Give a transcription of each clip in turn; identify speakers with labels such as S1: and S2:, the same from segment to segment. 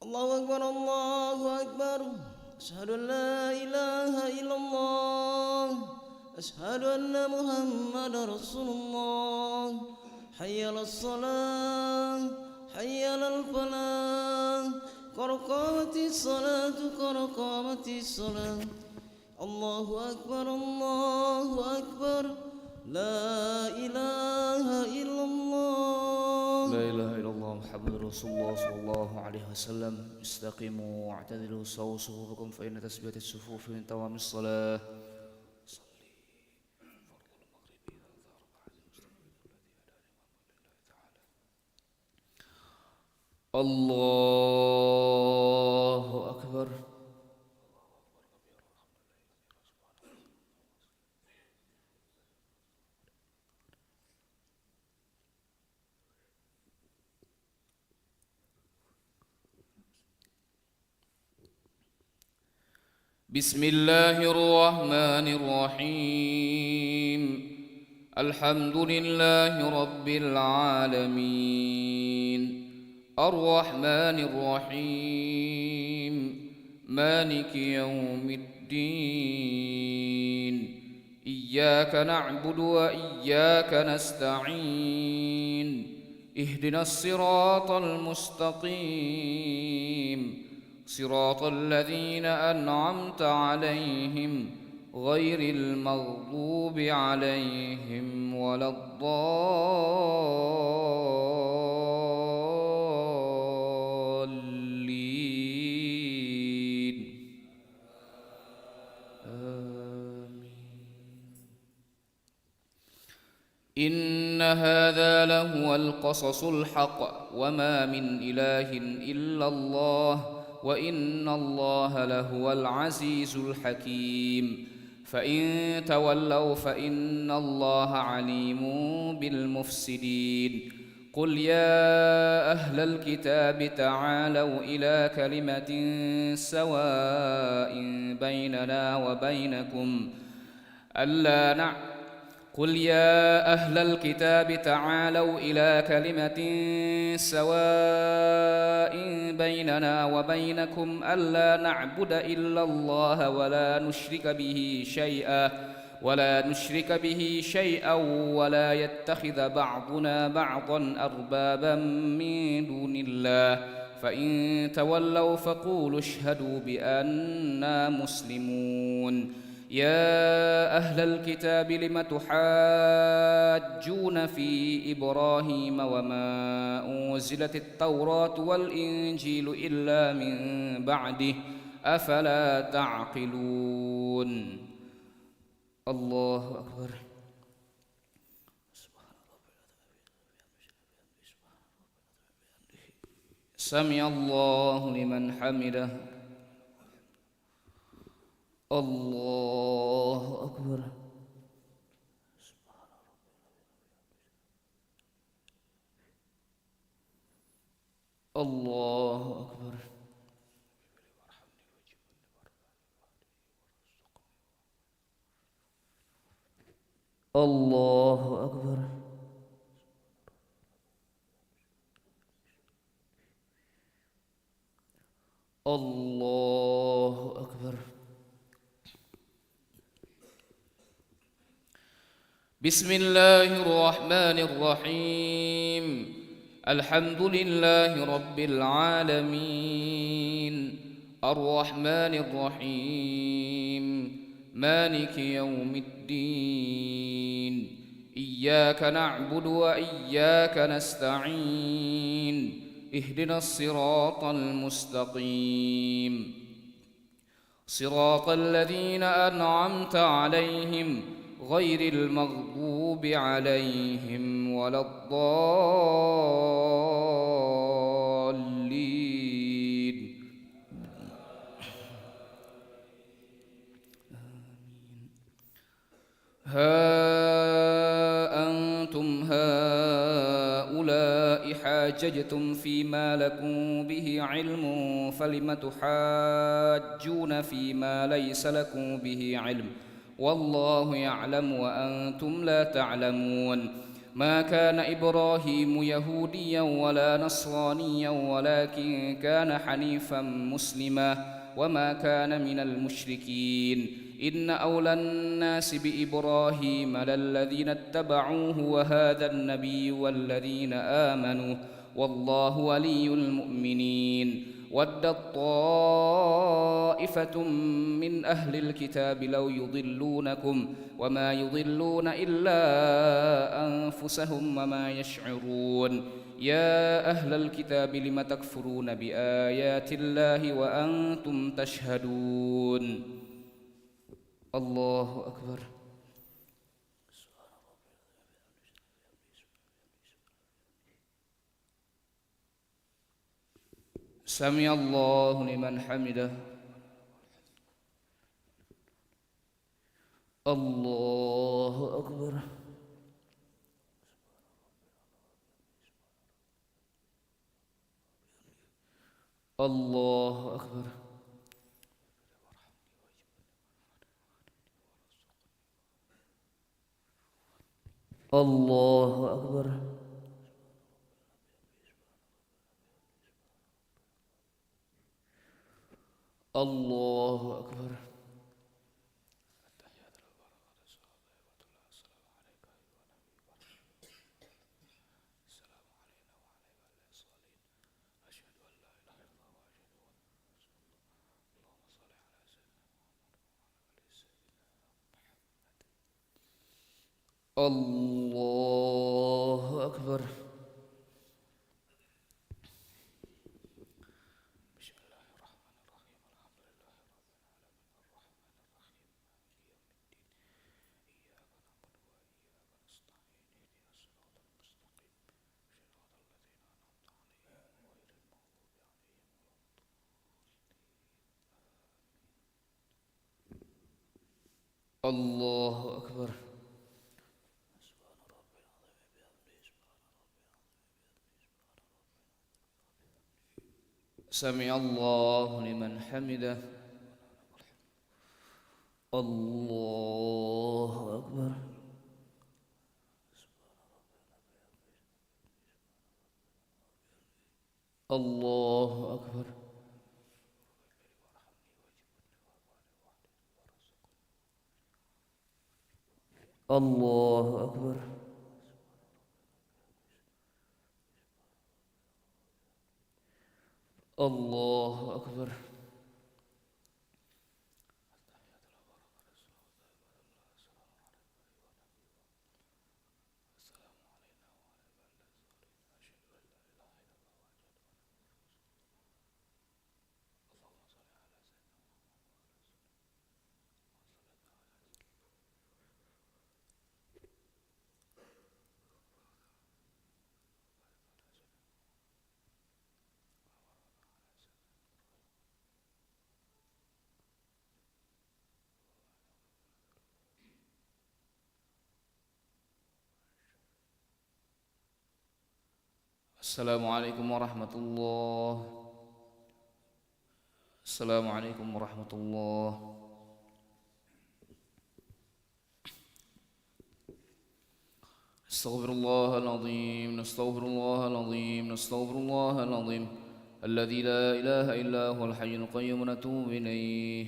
S1: الله أكبر الله أكبر. أشهد أن لا إله إلا الله. أشهد أن محمد رسول الله. حي على الصلاة حي على الفلاح. قد قامت الصلاة قد قامت الصلاة. الله أكبر الله أكبر. لا إله إلا الله.
S2: لا إله إلا الله محمد رسول الله صلى الله عليه وسلم. استقيموا واعتدلوا سووا صفوفكم فإن تسبية الصفوف من تمام الصلاة. الله أكبر. بسم الله الرحمن الرحيم. الحمد لله رب العالمين الرحمن الرحيم مالك يوم الدين. إياك نعبد وإياك نستعين. اهدنا الصراط المستقيم صراط الذين أنعمت عليهم غير المغضوب عليهم ولا الضالين. آمين. إن هذا لهو القصص الحق وما من إله إلا الله وإن الله لهو العزيز الحكيم. فإن تولوا فإن الله عليم بالمفسدين. قل يا أهل الكتاب تعالوا إلى كلمة سواء بيننا وبينكم ألا نعبد قل يا أهل الكتاب تعالوا إلى كلمة سواء بيننا وبينكم ألا نعبد إلا الله ولا نشرك به شيئا ولا يتخذ بعضنا بعضا أربابا من دون الله. فإن تولوا فقولوا اشهدوا بأننا مسلمون. يا أهل الكتاب لم تحاجون في إبراهيم وما أنزلت التوراة والإنجيل إلا من بعده أفلا تعقلون. الله أكبر. سمع الله لمن حمده. الله أكبر. الله أكبر. الله أكبر. الله أكبر. بسم الله الرحمن الرحيم. الحمد لله رب العالمين الرحمن الرحيم مالك يوم الدين. إياك نعبد وإياك نستعين. اهدنا الصراط المستقيم صراط الذين أنعمت عليهم غير المغضوب عليهم ولا الضالين. ها أنتم هؤلاء حاججتم فيما لكم به علم فلم تحاجون فيما ليس لكم به علم والله يعلم وأنتم لا تعلمون. ما كان إبراهيم يهوديا ولا نصرانيا ولكن كان حنيفا مسلما وما كان من المشركين إن أولى الناس بإبراهيم للذين اتبعوه وهذا النبي والذين آمنوا والله ولي المؤمنين ودت طائفة من أهل الكتاب لو يضلونكم وما يضلون إلا أنفسهم وما يشعرون يا أهل الكتاب لم تكفرون بآيات الله وأنتم تشهدون الله أكبر سمع الله لمن حمده الله أكبر الله أكبر الله أكبر الله أكبر الله أكبر الله أكبر سمع الله لمن حمده الله أكبر الله أكبر الله أكبر الله أكبر السلام عليكم ورحمة الله السلام عليكم ورحمة الله استغفر الله العظيم نستغفر الله العظيم نستغفر الله العظيم الذي لا إله إلا هو الحي القيوم نتوب إليه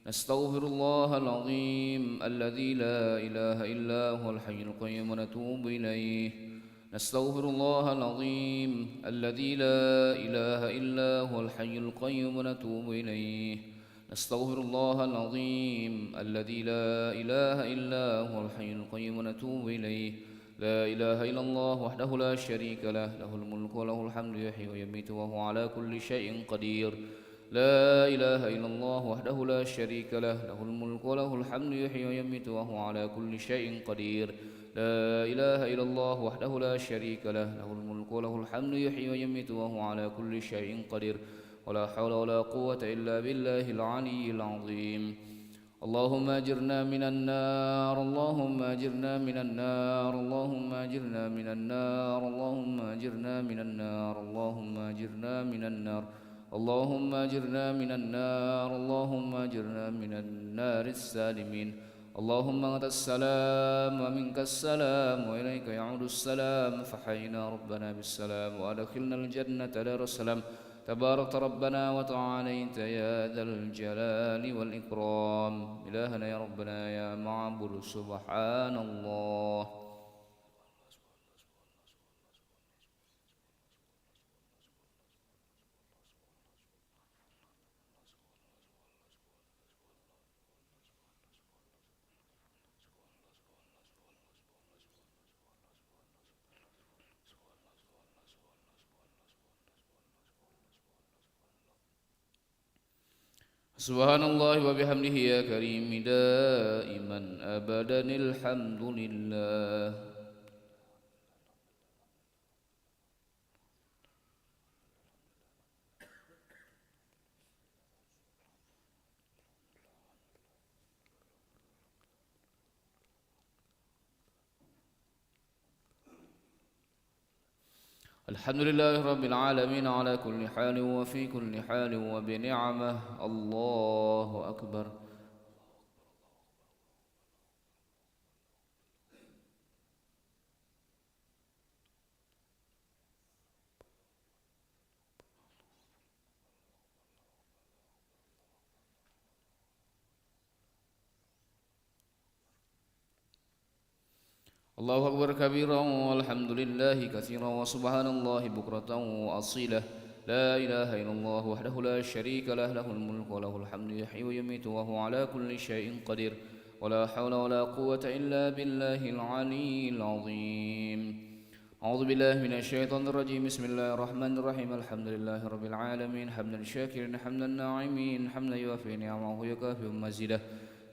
S2: نستغفر الله العظيم الذي لا إله إلا هو الحي القيوم نتوب إليه نستغفر الله العظيم الذي لا إله إلا هو الحي القيوم نتوب إليه نستغفر الله العظيم الذي لا إله إلا هو الحي القيوم نتوب إليه لا إله إلا الله وحده لا شريك له له الملك وله الحمد يحيي ويميت وهو على كل شيء قدير لا إله إلا الله وحده لا شريك له له الملك وله الحمد يحيي ويميت وهو على كل شيء قدير لا إله إلا الله وحده لا شريك له له الملك وله الحمد يحيي ويميت وهو على كل شيء قدير ولا حول ولا قوة إلا بالله العلي العظيم اللهم أجرنا من النار اللهم أجرنا من النار اللهم أجرنا من النار اللهم أجرنا من النار اللهم أجرنا من النار اللهم أجرنا من النار اللهم أجرنا من النار السالمين اللهم أنت السلام ومنك السلام وإليك يعود السلام، فحينا ربنا بالسلام وأدخلنا الجنة دار السلام. تبارك ربنا وتعاليت يا ذا الجلال والإكرام. إلهنا يا ربنا يا معبود سبحان الله. سبحان الله وبحمده يا كريم دائما أبدا الحمد لله. الحمد لله رب العالمين على كل حال وفي كل حال وبنعمه. الله أكبر. الله أكبر كبيرا والحمد لله كثيرا وسبحان الله بكرة وأصيلا. لا إله إلا الله وحده لا شريك له، له الملك وله الحمد يحيي ويميت وهو على كل شيء قدير. ولا حول ولا قوة إلا بالله العلي العظيم. أعوذ بالله من الشيطان الرجيم. بسم الله الرحمن الرحيم. الحمد لله رب العالمين حمدا شاكرا حمدا ناعمين حمدا يوافي نعمه ويكافئ مزيده.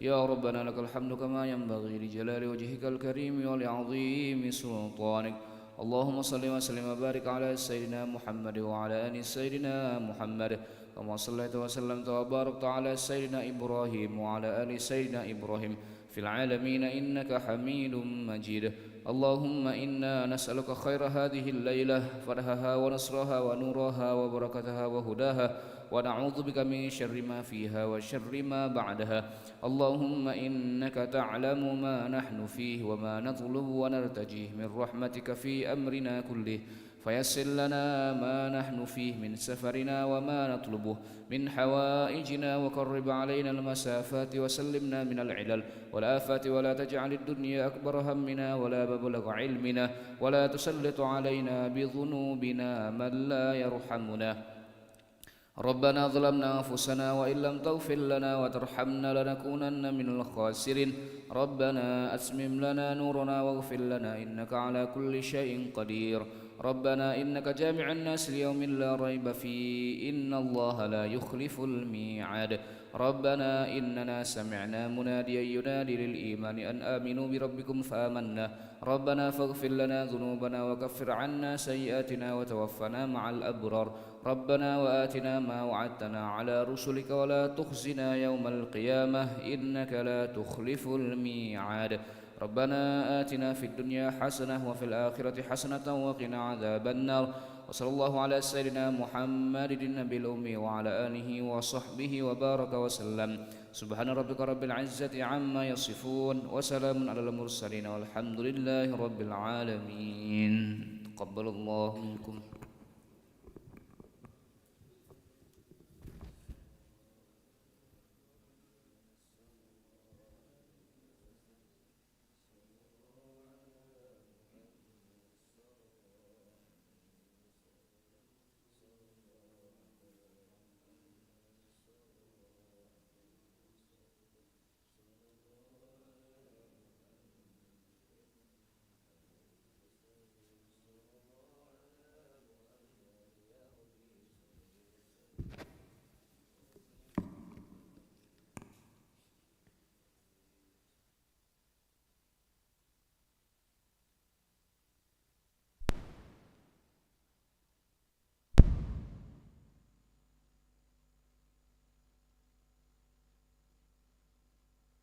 S2: يا ربنا لك الحمد كما ينبغي لجلال وجهك الكريم ولعظيم سلطانك. اللهم صل وسلم وبارك على سيدنا محمد وعلى آل سيدنا محمد كما صليت وسلمت وباركت على سيدنا إبراهيم وعلى آل سيدنا إبراهيم في العالمين إنك حميد مجيد. اللهم إنا نسألك خير هذه الليلة، فرحها ونصرها ونورها وبركتها وهداها، ونعوذ بك من شر ما فيها وشر ما بعدها. اللهم إنك تعلم ما نحن فيه وما نطلب ونرتجيه من رحمتك في أمرنا كله، فيسر لنا ما نحن فيه من سفرنا وما نطلبه من حوائجنا، وقرب علينا المسافات وسلمنا من العلل والآفات، ولا تجعل الدنيا أكبر همنا ولا مبلغ علمنا، ولا تسلط علينا بذنوبنا من لا يرحمنا. ربنا ظلمنا أنفسنا وإن لم تغفر لنا وترحمنا لنكونن من الخاسرين. ربنا أتمم لنا نورنا واغفر لنا إنك على كل شيء قدير. ربنا إنك جامع الناس ليوم لا ريب فيه إن الله لا يخلف الميعاد. ربنا إننا سمعنا مناديا ينادي للإيمان أن آمنوا بربكم فآمنا. ربنا فاغفر لنا ذنوبنا وكفر عنا سيئاتنا وتوفنا مع الأبرار. ربنا وآتنا ما وعدتنا على رسلك ولا تخزنا يوم القيامة إنك لا تخلف الميعاد. ربنا آتنا في الدنيا حسنة وفي الآخرة حسنة وقنا عذاب النار. وصلى الله على سيدنا محمد النبي الأمي وعلى آله وصحبه وبارك وسلم. سبحان ربك رب العزة عما يصفون وسلام على المرسلين والحمد لله رب العالمين. تقبل الله منكم.